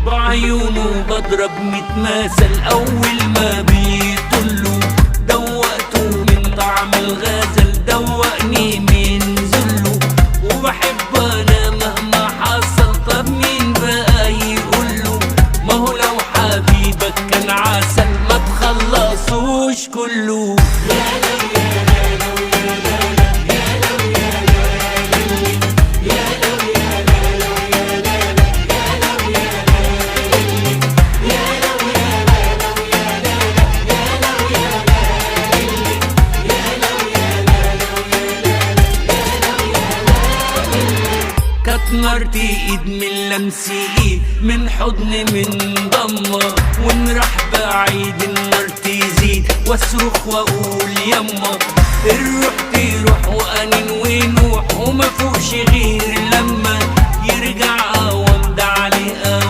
بعيونه بضرب 100 مثل أول ما بيطلوا. دوقته من طعم الغزل، دوقني من ذله، وبحب أنا مهما حصل. طب مين بقى يقوله؟ ما هو لو حبيبك كان عسل ما تخلصوش كله. نارتي ايد من لمس ايد، من حضن من ضمة، ونروح بعيد النار تزيد، واصرخ واقول يما. الروح تروح وانين ونوح، وما فوقش غير لما يرجع